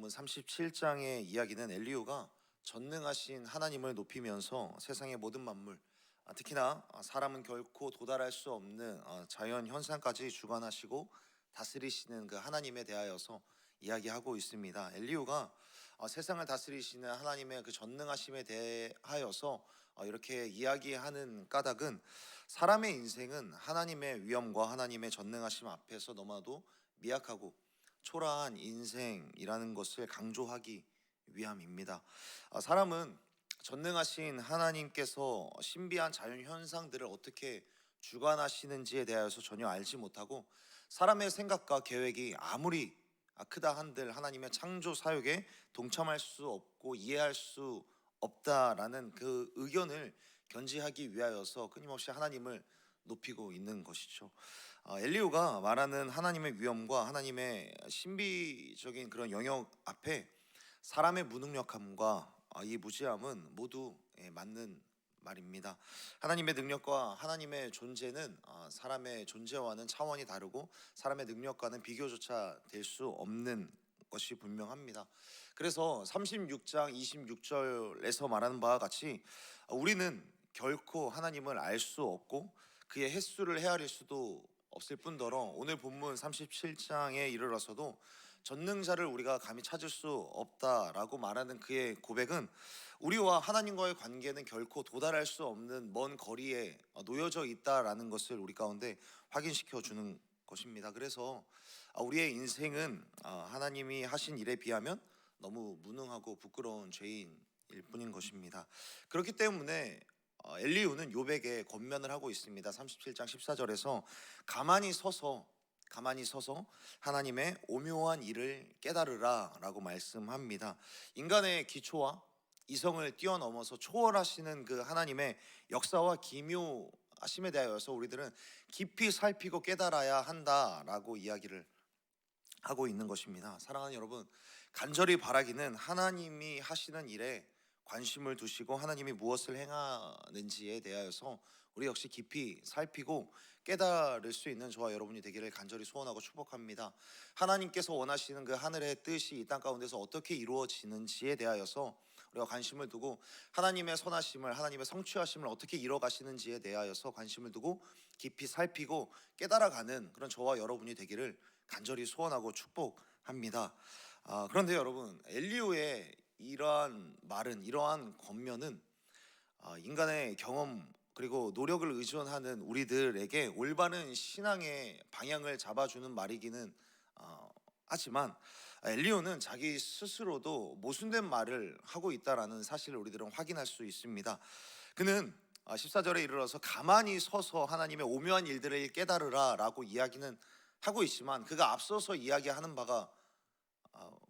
본문 37장의 이야기는 엘리후가 전능하신 하나님을 높이면서 세상의 모든 만물, 특히나 사람은 결코 도달할 수 없는 자연 현상까지 주관하시고 다스리시는 그 하나님에 대하여서 이야기하고 있습니다. 엘리후가 세상을 다스리시는 하나님의 그 전능하심에 대하여서 이렇게 이야기하는 까닭은 사람의 인생은 하나님의 위엄과 하나님의 전능하심 앞에서 너무나도 미약하고 초라한 인생이라는 것을 강조하기 위함입니다. 사람은 전능하신 하나님께서 신비한 자연 현상들을 어떻게 주관하시는지에 대해서 전혀 알지 못하고 사람의 생각과 계획이 아무리 크다 한들 하나님의 창조 사역에 동참할 수 없고 이해할 수 없다라는 그 의견을 견지하기 위하여서 끊임없이 하나님을 높이고 있는 것이죠. 엘리후가 말하는 하나님의 위엄과 하나님의 신비적인 그런 영역 앞에 사람의 무능력함과 이 무지함은 모두 맞는 말입니다. 하나님의 능력과 하나님의 존재는 사람의 존재와는 차원이 다르고 사람의 능력과는 비교조차 될 수 없는 것이 분명합니다. 그래서 36장 26절에서 말하는 바와 같이 우리는 결코 하나님을 알 수 없고 그의 횟수를 헤아릴 수도 없을 뿐더러 오늘 본문 37장에 이르러서도 전능자를 우리가 감히 찾을 수 없다라고 말하는 그의 고백은 우리와 하나님과의 관계는 결코 도달할 수 없는 먼 거리에 놓여져 있다라는 것을 우리 가운데 확인시켜 주는 것입니다. 그래서 우리의 인생은 하나님이 하신 일에 비하면 너무 무능하고 부끄러운 죄인일 뿐인 것입니다. 그렇기 때문에 엘리후는 욥에게 권면을 하고 있습니다. 37장 14절에서 가만히 서서 하나님의 오묘한 일을 깨달으라 라고 말씀합니다. 인간의 기초와 이성을 뛰어넘어서 초월하시는 그 하나님의 역사와 기묘하심에 대하여서 우리들은 깊이 살피고 깨달아야 한다라고 이야기를 하고 있는 것입니다. 사랑하는 여러분, 간절히 바라기는 하나님이 하시는 일에 관심을 두시고 하나님이 무엇을 행하는지에 대하여서 우리 역시 깊이 살피고 깨달을 수 있는 저와 여러분이 되기를 간절히 소원하고 축복합니다. 하나님께서 원하시는 그 하늘의 뜻이 이 땅 가운데서 어떻게 이루어지는지에 대하여서 우리가 관심을 두고 하나님의 선하심을, 하나님의 성취하심을 어떻게 이뤄가시는지에 대하여서 관심을 두고 깊이 살피고 깨달아가는 그런 저와 여러분이 되기를 간절히 소원하고 축복합니다. 그런데 여러분, 엘리후의 이러한 말은, 이러한 권면은 인간의 경험 그리고 노력을 의존하는 우리들에게 올바른 신앙의 방향을 잡아주는 말이기는 하지만 엘리후는 자기 스스로도 모순된 말을 하고 있다라는 사실을 우리들은 확인할 수 있습니다. 그는 14절에 이르러서 가만히 서서 하나님의 오묘한 일들을 깨달으라 라고 이야기는 하고 있지만 그가 앞서서 이야기하는 바가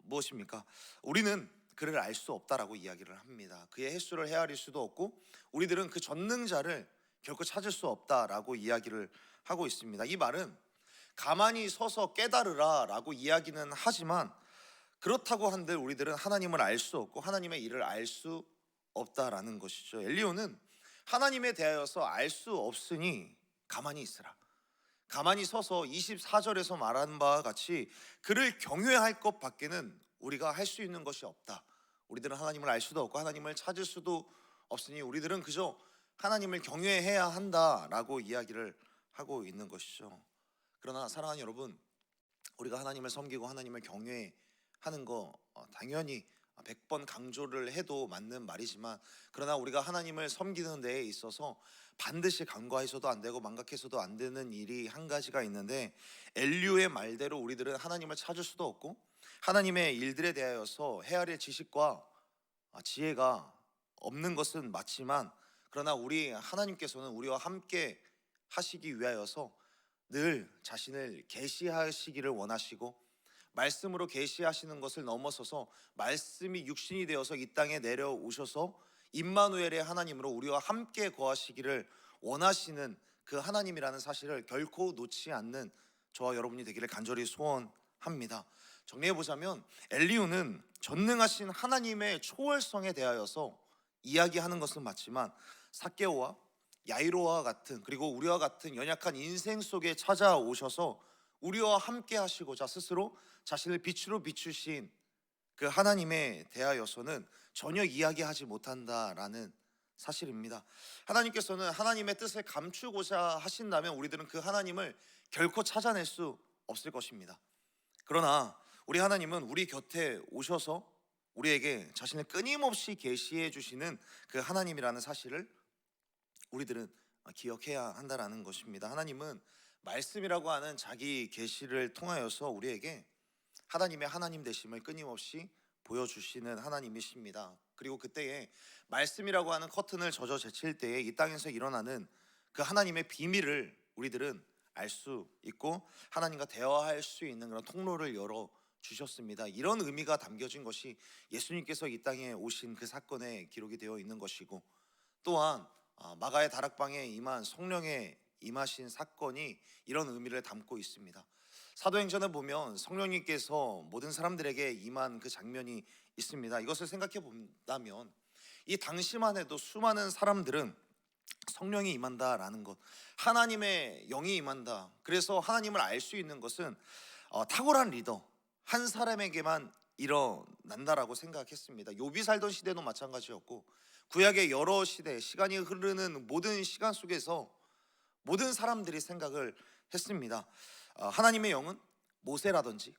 무엇입니까? 우리는 그를 알 수 없다라고 이야기를 합니다. 그의 횟수를 헤아릴 수도 없고 우리들은 그 전능자를 결코 찾을 수 없다라고 이야기를 하고 있습니다. 이 말은 가만히 서서 깨달으라 라고 이야기는 하지만 그렇다고 한들 우리들은 하나님을 알 수 없고 하나님의 일을 알 수 없다라는 것이죠. 엘리후는 하나님에 대하여서 알 수 없으니 가만히 있으라, 가만히 서서 24절에서 말하는 바와 같이 그를 경외할 것 밖에는 우리가 할 수 있는 것이 없다. 우리들은 하나님을 알 수도 없고 하나님을 찾을 수도 없으니 우리들은 그저 하나님을 경외해야 한다라고 이야기를 하고 있는 것이죠. 그러나 사랑하는 여러분, 우리가 하나님을 섬기고 하나님을 경외하는 거 당연히 100번 강조를 해도 맞는 말이지만 그러나 우리가 하나님을 섬기는 데에 있어서 반드시 간과해서도 안 되고 망각해서도 안 되는 일이 한 가지가 있는데 엘리후의 말대로 우리들은 하나님을 찾을 수도 없고 하나님의 일들에 대하여서 헤아릴 지식과 지혜가 없는 것은 맞지만 그러나 우리 하나님께서는 우리와 함께 하시기 위하여서 늘 자신을 계시하시기를 원하시고 말씀으로 계시하시는 것을 넘어서서 말씀이 육신이 되어서 이 땅에 내려오셔서 임마누엘의 하나님으로 우리와 함께 거하시기를 원하시는 그 하나님이라는 사실을 결코 놓지 않는 저와 여러분이 되기를 간절히 소원합니다. 정리해보자면 엘리후는 전능하신 하나님의 초월성에 대하여서 이야기하는 것은 맞지만 삭개오와 야이로와 같은 그리고 우리와 같은 연약한 인생 속에 찾아오셔서 우리와 함께 하시고자 스스로 자신을 빛으로 비추신 그 하나님에 대하여서는 전혀 이야기하지 못한다라는 사실입니다. 하나님께서는 하나님의 뜻을 감추고자 하신다면 우리들은 그 하나님을 결코 찾아낼 수 없을 것입니다. 그러나 우리 하나님은 우리 곁에 오셔서 우리에게 자신을 끊임없이 계시해 주시는 그 하나님이라는 사실을 우리들은 기억해야 한다라는 것입니다. 하나님은 말씀이라고 하는 자기 계시를 통하여서 우리에게 하나님의 하나님 되심을 끊임없이 보여주시는 하나님이십니다. 그리고 그때에 말씀이라고 하는 커튼을 젖어 제칠 때에 이 땅에서 일어나는 그 하나님의 비밀을 우리들은 알 수 있고 하나님과 대화할 수 있는 그런 통로를 열어 주셨습니다. 이런 의미가 담겨진 것이 예수님께서 이 땅에 오신 그 사건에 기록이 되어 있는 것이고, 또한 마가의 다락방에 임한 성령의 임하신 사건이 이런 의미를 담고 있습니다. 사도행전을 보면 성령님께서 모든 사람들에게 임한 그 장면이 있습니다. 이것을 생각해 본다면 이 당시만 해도 수많은 사람들은 성령이 임한다라는 것, 하나님의 영이 임한다, 그래서 하나님을 알 수 있는 것은 탁월한 리더 한 사람에게만 일어난다라고 생각했습니다. 욥이 살던 시대도 마찬가지였고, 구약의 여러 시대, 시간이 흐르는 모든 시간 속에서 모든 사람들이 생각을 했습니다. 하나님의 영은 모세라든지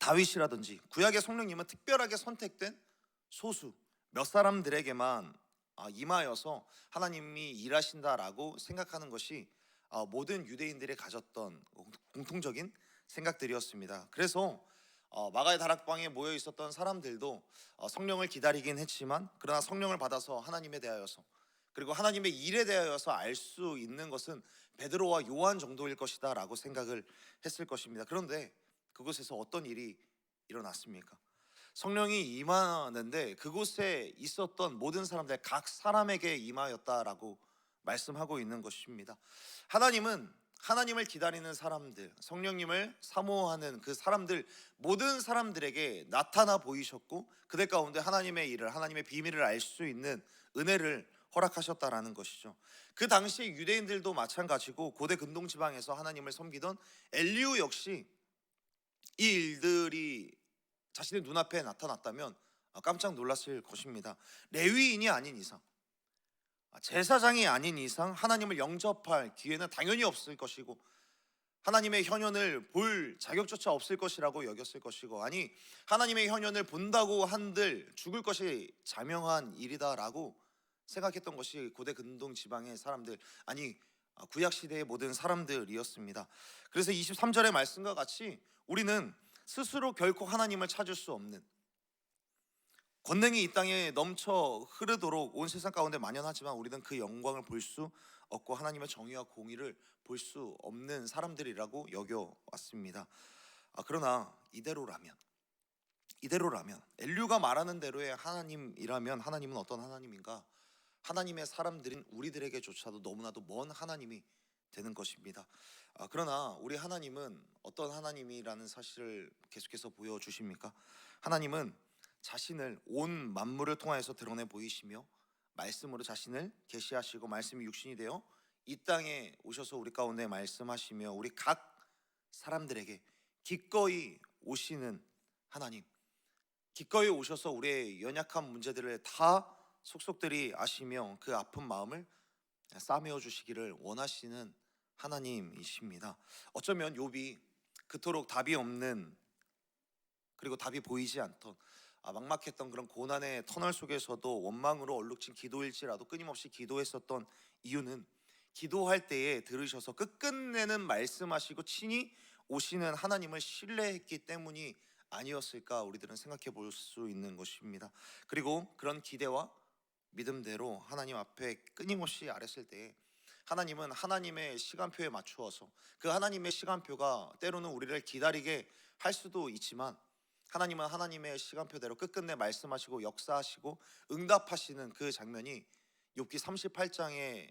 다윗이라든지 구약의 성령님은 특별하게 선택된 소수 몇 사람들에게만 임하여서 하나님이 일하신다라고 생각하는 것이 모든 유대인들이 가졌던 공통적인 생각들이었습니다. 그래서 마가의 다락방에 모여 있었던 사람들도 성령을 기다리긴 했지만, 그러나 성령을 받아서 하나님에 대하여서 그리고 하나님의 일에 대하여서 알 수 있는 것은 베드로와 요한 정도일 것이다 라고 생각을 했을 것입니다. 그런데 그곳에서 어떤 일이 일어났습니까? 성령이 임하는데 그곳에 있었던 모든 사람들 각 사람에게 임하였다라고 말씀하고 있는 것입니다. 하나님은 하나님을 기다리는 사람들, 성령님을 사모하는 그 사람들, 모든 사람들에게 나타나 보이셨고 그들 가운데 하나님의 일을, 하나님의 비밀을 알 수 있는 은혜를 허락하셨다라는 것이죠. 그 당시 유대인들도 마찬가지고 고대 근동 지방에서 하나님을 섬기던 엘리후 역시 이 일들이 자신의 눈앞에 나타났다면 깜짝 놀랐을 것입니다. 레위인이 아닌 이상, 제사장이 아닌 이상 하나님을 영접할 기회는 당연히 없을 것이고, 하나님의 현현을 볼 자격조차 없을 것이라고 여겼을 것이고, 아니 하나님의 현현을 본다고 한들 죽을 것이 자명한 일이다라고 생각했던 것이 고대 근동 지방의 사람들, 아니 구약 시대의 모든 사람들이었습니다. 그래서 23절의 말씀과 같이 우리는 스스로 결코 하나님을 찾을 수 없는, 권능이 이 땅에 넘쳐 흐르도록 온 세상 가운데 만연하지만 우리는 그 영광을 볼 수 없고 하나님의 정의와 공의를 볼 수 없는 사람들이라고 여겨왔습니다. 그러나 이대로라면 엘류가 말하는 대로의 하나님이라면 하나님은 어떤 하나님인가? 하나님의 사람들인 우리들에게조차도 너무나도 먼 하나님이 되는 것입니다. 그러나 우리 하나님은 어떤 하나님이라는 사실을 계속해서 보여주십니까? 하나님은 자신을 온 만물을 통하여서 드러내 보이시며 말씀으로 자신을 계시하시고 말씀이 육신이 되어 이 땅에 오셔서 우리 가운데 말씀하시며 우리 각 사람들에게 기꺼이 오시는 하나님, 기꺼이 오셔서 우리의 연약한 문제들을 다 속속들이 아시며 그 아픈 마음을 싸매어 주시기를 원하시는 하나님이십니다. 어쩌면 욥이 그토록 답이 없는, 그리고 답이 보이지 않던 막막했던 그런 고난의 터널 속에서도 원망으로 얼룩진 기도일지라도 끊임없이 기도했었던 이유는 기도할 때에 들으셔서 끝끝내는 말씀하시고 친히 오시는 하나님을 신뢰했기 때문이 아니었을까 우리들은 생각해 볼 수 있는 것입니다. 그리고 그런 기대와 믿음대로 하나님 앞에 끊임없이 아랬을 때에 하나님은 하나님의 시간표에 맞추어서, 그 하나님의 시간표가 때로는 우리를 기다리게 할 수도 있지만 하나님은 하나님의 시간표대로 끝끝내 말씀하시고 역사하시고 응답하시는 그 장면이 욥기 38장에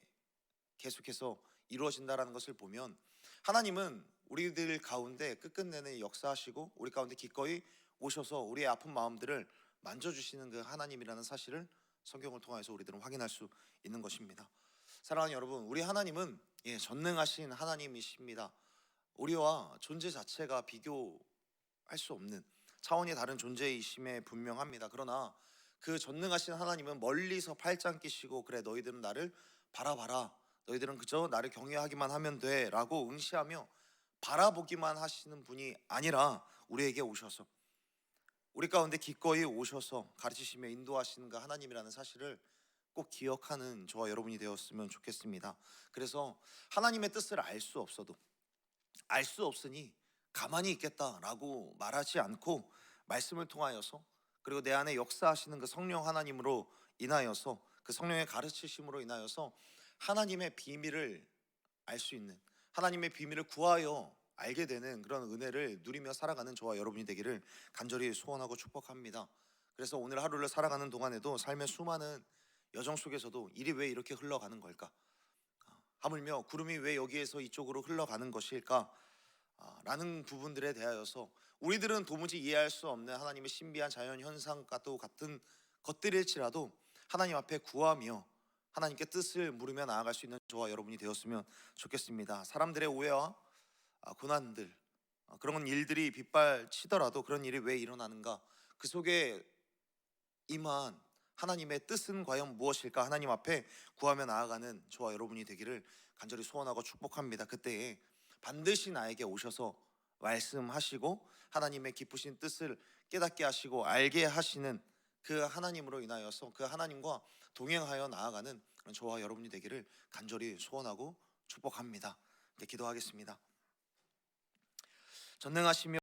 계속해서 이루어진다라는 것을 보면 하나님은 우리들 가운데 끝끝내는 역사하시고 우리 가운데 기꺼이 오셔서 우리의 아픈 마음들을 만져주시는 그 하나님이라는 사실을 성경을 통해서 우리들은 확인할 수 있는 것입니다. 사랑하는 여러분, 우리 하나님은 전능하신 하나님이십니다. 우리와 존재 자체가 비교할 수 없는, 차원이 다른 존재이심에 분명합니다. 그러나 그 전능하신 하나님은 멀리서 팔짱 끼시고 그래 너희들은 나를 바라봐라. 너희들은 그저 나를 경외하기만 하면 돼라고 응시하며 바라보기만 하시는 분이 아니라 우리에게 오셔서 우리 가운데 기꺼이 오셔서 가르치시며 인도하시는 그 하나님이라는 사실을 꼭 기억하는 저와 여러분이 되었으면 좋겠습니다. 그래서 하나님의 뜻을 알 수 없어도 알 수 없으니 가만히 있겠다라고 말하지 않고 말씀을 통하여서 그리고 내 안에 역사하시는 그 성령 하나님으로 인하여서 그 성령의 가르치심으로 인하여서 하나님의 비밀을 알 수 있는 하나님의 비밀을 구하여 알게 되는 그런 은혜를 누리며 살아가는 저와 여러분이 되기를 간절히 소원하고 축복합니다. 그래서 오늘 하루를 살아가는 동안에도 삶의 수많은 여정 속에서도 일이 왜 이렇게 흘러가는 걸까? 하물며 구름이 왜 여기에서 이쪽으로 흘러가는 것일까? 라는 부분들에 대하여서 우리들은 도무지 이해할 수 없는 하나님의 신비한 자연 현상과도 같은 것들일지라도 하나님 앞에 구하며 하나님께 뜻을 물으며 나아갈 수 있는 저와 여러분이 되었으면 좋겠습니다. 사람들의 오해와 고난들 그런 일들이 빗발치더라도 그런 일이 왜 일어나는가? 그 속에 임한 하나님의 뜻은 과연 무엇일까? 하나님 앞에 구하며 나아가는 저와 여러분이 되기를 간절히 소원하고 축복합니다. 그때에 반드시 나에게 오셔서 말씀하시고 하나님의 기쁘신 뜻을 깨닫게 하시고 알게 하시는 그 하나님으로 인하여서 그 하나님과 동행하여 나아가는 그런 저와 여러분이 되기를 간절히 소원하고 축복합니다. 이제 기도하겠습니다. 전능하시며